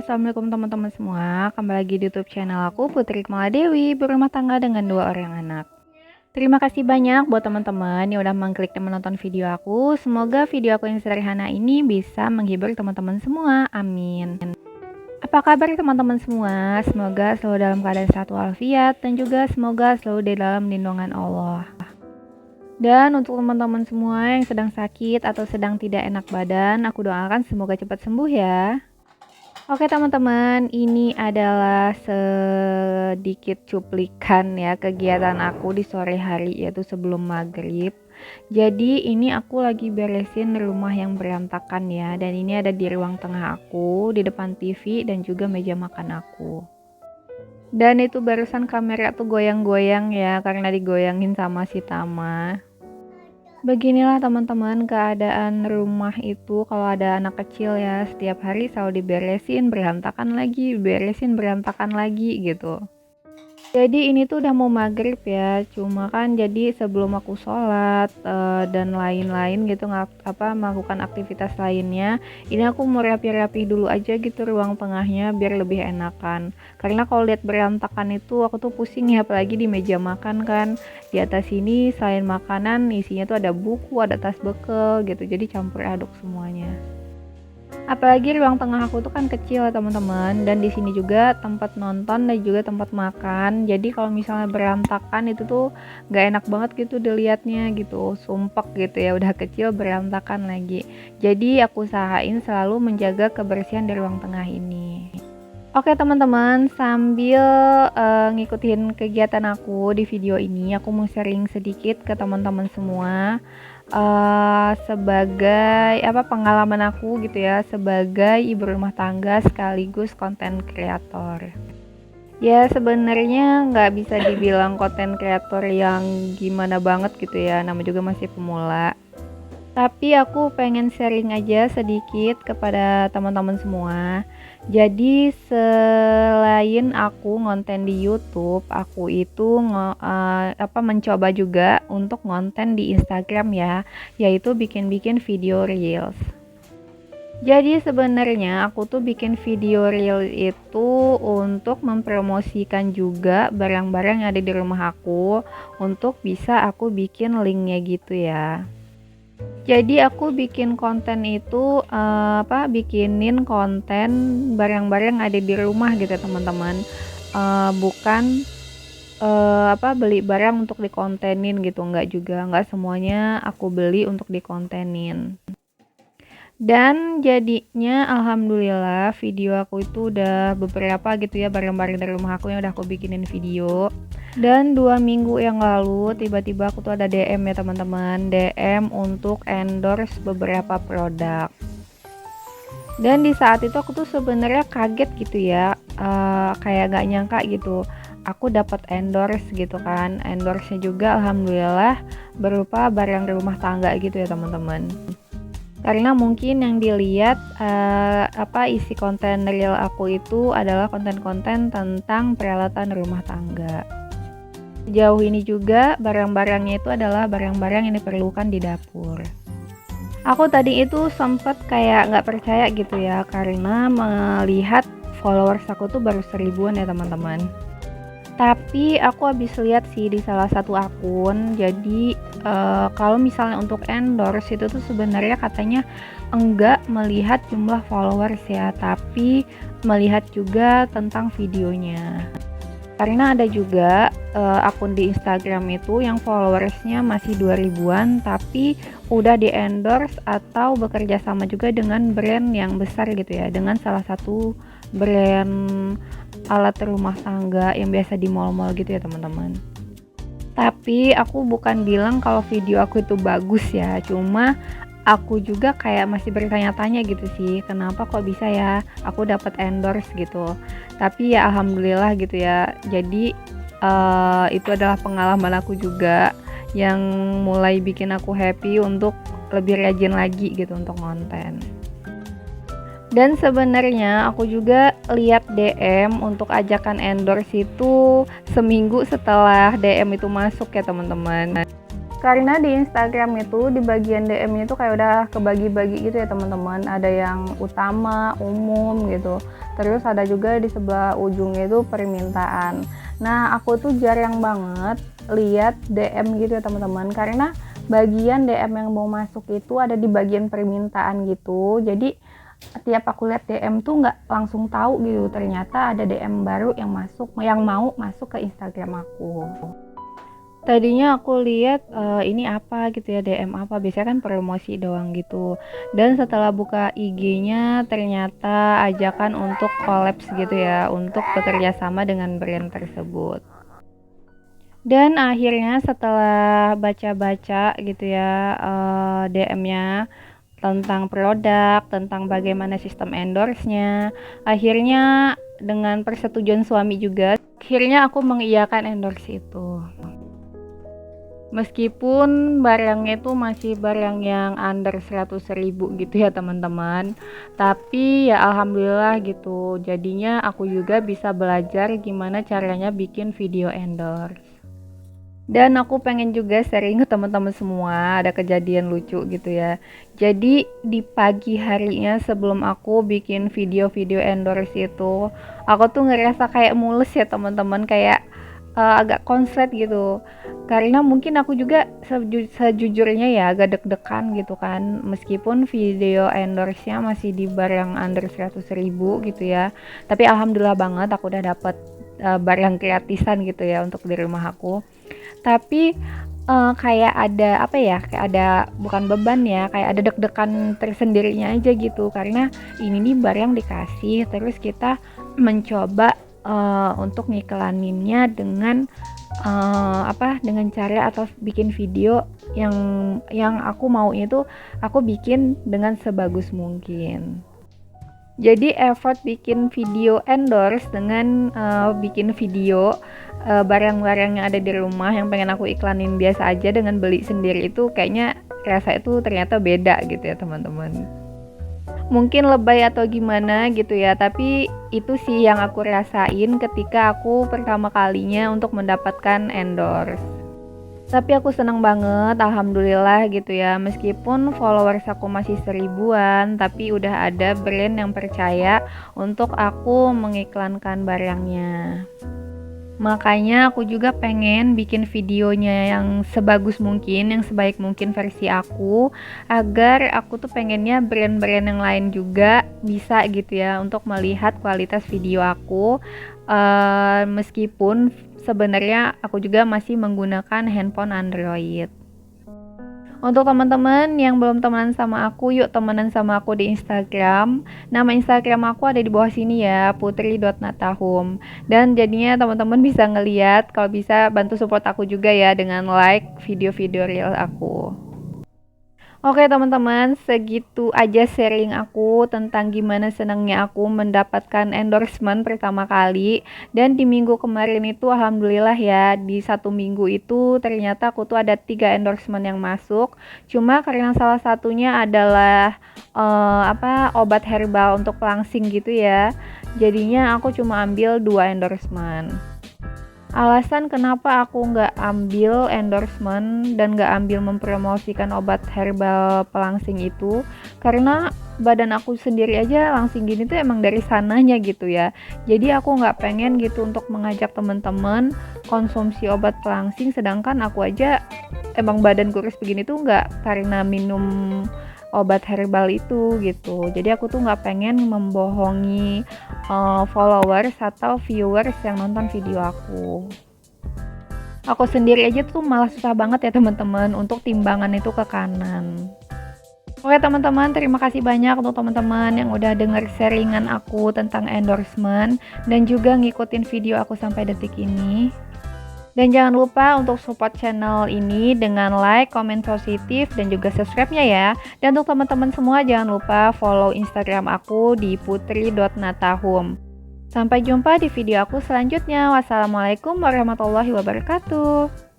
assalamualaikum teman-teman semua. Kembali lagi di YouTube channel aku, Putri Kamaladewi, berumah tangga dengan 2 orang anak. Terima kasih banyak buat teman-teman yang udah mengklik dan menonton video aku. Semoga video aku yang sederhana ini bisa menghibur teman-teman semua. Amin. Apa kabar teman-teman semua? Semoga selalu dalam keadaan sehat walafiat dan juga semoga selalu di dalam lindungan Allah. Dan untuk teman-teman semua yang sedang sakit atau sedang tidak enak badan, aku doakan semoga cepat sembuh ya. Oke teman-teman, ini adalah sedikit cuplikan ya kegiatan aku di sore hari, yaitu sebelum maghrib. Jadi ini aku lagi beresin rumah yang berantakan ya, dan ini ada di ruang tengah aku, di depan TV dan juga meja makan aku. Dan itu barusan kamera tuh goyang-goyang ya, karena digoyangin sama si Tama. Beginilah teman-teman keadaan rumah itu kalau ada anak kecil ya, setiap hari selalu diberesin, berantakan lagi gitu. Jadi ini tuh udah mau maghrib ya, cuma kan jadi sebelum aku sholat dan lain-lain gitu melakukan aktivitas lainnya, ini aku mau rapi-rapi dulu aja gitu ruang tengahnya biar lebih enakan. Karena kalau lihat berantakan itu aku tuh pusing ya, apalagi di meja makan kan, di atas ini selain makanan isinya tuh ada buku, ada tas bekel gitu, jadi campur aduk semuanya. Apalagi ruang tengah aku tuh kan kecil ya teman-teman, dan di sini juga tempat nonton dan juga tempat makan. Jadi kalau misalnya berantakan itu tuh gak enak banget gitu dilihatnya gitu, sumpek gitu ya, udah kecil berantakan lagi. Jadi aku usahain selalu menjaga kebersihan di ruang tengah ini. Oke teman-teman, sambil ngikutin kegiatan aku di video ini, aku mau sharing sedikit ke teman-teman semua sebagai pengalaman aku gitu ya, sebagai ibu rumah tangga sekaligus konten kreator. Ya sebenarnya nggak bisa dibilang konten kreator yang gimana banget gitu ya, nama juga masih pemula. Tapi aku pengen sharing aja sedikit kepada teman-teman semua. Jadi selain aku ngonten di YouTube, aku itu mencoba juga untuk ngonten di Instagram ya, yaitu bikin-bikin video reels. Jadi sebenarnya aku tuh bikin video reel itu untuk mempromosikan juga barang-barang yang ada di rumah aku, untuk bisa aku bikin linknya gitu ya. Jadi aku bikin konten itu bikinin konten barang-barang yang ada di rumah gitu teman-teman, bukan beli barang untuk dikontenin gitu, enggak semuanya aku beli untuk dikontenin. Dan jadinya alhamdulillah video aku itu udah beberapa gitu ya, barang-barang dari rumah aku yang udah aku bikinin video. Dan 2 minggu yang lalu tiba-tiba aku tuh ada DM ya teman-teman, DM untuk endorse beberapa produk. Dan di saat itu aku tuh sebenarnya kaget gitu ya, kayak gak nyangka gitu aku dapat endorse gitu kan. Endorse-nya juga alhamdulillah berupa barang rumah tangga gitu ya teman-teman. Karena mungkin yang dilihat isi konten reel aku itu adalah konten-konten tentang peralatan rumah tangga. Sejauh ini juga barang-barangnya itu adalah barang-barang yang diperlukan di dapur. Aku tadi itu sempat kayak nggak percaya gitu ya, karena melihat followers aku tuh baru 1000-an ya teman-teman. Tapi aku habis lihat sih di salah satu akun, jadi kalau misalnya untuk endorse itu tuh sebenarnya katanya enggak melihat jumlah followers ya, tapi melihat juga tentang videonya. Karena ada juga akun di Instagram itu yang followersnya masih 2000-an, tapi udah di endorse atau bekerja sama juga dengan brand yang besar gitu ya, dengan salah satu brand alat rumah tangga yang biasa di mall-mall gitu ya teman-teman. Tapi aku bukan bilang kalau video aku itu bagus ya, cuma aku juga kayak masih bertanya-tanya gitu sih, kenapa kok bisa ya aku dapat endorse gitu. Tapi ya alhamdulillah gitu ya. Jadi itu adalah pengalaman aku juga yang mulai bikin aku happy untuk lebih rajin lagi gitu untuk konten. Dan sebenarnya aku juga lihat DM untuk ajakan endorse itu seminggu setelah DM itu masuk ya teman-teman. Karena di Instagram itu di bagian DM-nya itu kayak udah kebagi-bagi gitu ya teman-teman. Ada yang utama, umum gitu. Terus ada juga di sebelah ujungnya itu permintaan. Nah, aku tuh jarang banget lihat DM gitu ya teman-teman. Karena bagian DM yang mau masuk itu ada di bagian permintaan gitu. Jadi tiap aku lihat DM tuh nggak langsung tahu gitu. Ternyata ada DM baru yang mau masuk ke Instagram aku. Tadinya aku lihat, ini apa gitu ya, DM apa, biasanya kan promosi doang gitu. Dan setelah buka IG-nya ternyata ajakan untuk collabs gitu ya, untuk bekerja sama dengan brand tersebut. Dan akhirnya setelah baca-baca gitu ya, DM-nya tentang produk, tentang bagaimana sistem endorse-nya, akhirnya dengan persetujuan suami juga, akhirnya aku mengiyakan endorse itu. Meskipun barangnya itu masih barang yang under 100.000 gitu ya teman-teman, tapi ya alhamdulillah gitu, jadinya aku juga bisa belajar gimana caranya bikin video endorse. Dan aku pengen juga sharing ke teman-teman semua, ada kejadian lucu gitu ya. Jadi di pagi harinya sebelum aku bikin video-video endorse itu, aku tuh ngerasa kayak mules ya teman-teman, kayak agak konslet gitu. Karena mungkin aku juga sejujurnya ya agak deg-degan gitu kan, meskipun video endorse-nya masih di barang under 100.000 gitu ya. Tapi alhamdulillah banget aku udah dapet barang gratisan gitu ya untuk di rumah aku. Tapi kayak ada apa ya, kayak ada bukan beban ya, kayak ada deg-degan tersendirinya aja gitu, karena ini nih barang dikasih terus kita mencoba untuk ngiklaninnya dengan dengan cara atau bikin video yang aku mau itu aku bikin dengan sebagus mungkin. Jadi effort bikin video endorse dengan bikin video barang-barang yang ada di rumah yang pengen aku iklanin biasa aja dengan beli sendiri itu kayaknya rasa itu ternyata beda gitu ya teman-teman. Mungkin lebay atau gimana gitu ya, tapi itu sih yang aku rasain ketika aku pertama kalinya untuk mendapatkan endorse. Tapi aku seneng banget, alhamdulillah gitu ya. Meskipun followers aku masih 1000-an, tapi udah ada brand yang percaya untuk aku mengiklankan barangnya. Makanya aku juga pengen bikin videonya yang sebagus mungkin, yang sebaik mungkin versi aku, agar aku tuh pengennya brand-brand yang lain juga bisa gitu ya untuk melihat kualitas video aku. Meskipun sebenarnya aku juga masih menggunakan handphone Android. Untuk teman-teman yang belum temenan sama aku, yuk temenan sama aku di Instagram. Nama Instagram aku ada di bawah sini ya, putri.natahum. Dan jadinya teman-teman bisa ngeliat, kalau bisa bantu support aku juga ya dengan like video-video real aku. Oke teman-teman, segitu aja sharing aku tentang gimana senangnya aku mendapatkan endorsement pertama kali. Dan di minggu kemarin itu alhamdulillah ya, di 1 minggu itu ternyata aku tuh ada 3 endorsement yang masuk. Cuma karena salah satunya adalah obat herbal untuk pelangsing gitu ya, jadinya aku cuma ambil 2 endorsement. Alasan kenapa aku nggak ambil endorsement dan nggak ambil mempromosikan obat herbal pelangsing itu, karena badan aku sendiri aja langsing gini tuh emang dari sananya gitu ya. Jadi aku nggak pengen gitu untuk mengajak teman-teman konsumsi obat pelangsing, sedangkan aku aja emang badan kurus begini tuh nggak karena minum obat herbal itu gitu. Jadi aku tuh nggak pengen membohongi followers atau viewers yang nonton video aku. Aku sendiri aja tuh malah susah banget ya teman-teman untuk timbangan itu ke kanan. Oke teman-teman, terima kasih banyak untuk teman-teman yang udah denger sharingan aku tentang endorsement dan juga ngikutin video aku sampai detik ini. Dan jangan lupa untuk support channel ini dengan like, komen positif, dan juga subscribe-nya ya. Dan untuk teman-teman semua jangan lupa follow Instagram aku di putri.natahum. Sampai jumpa di video aku selanjutnya. Wassalamualaikum warahmatullahi wabarakatuh.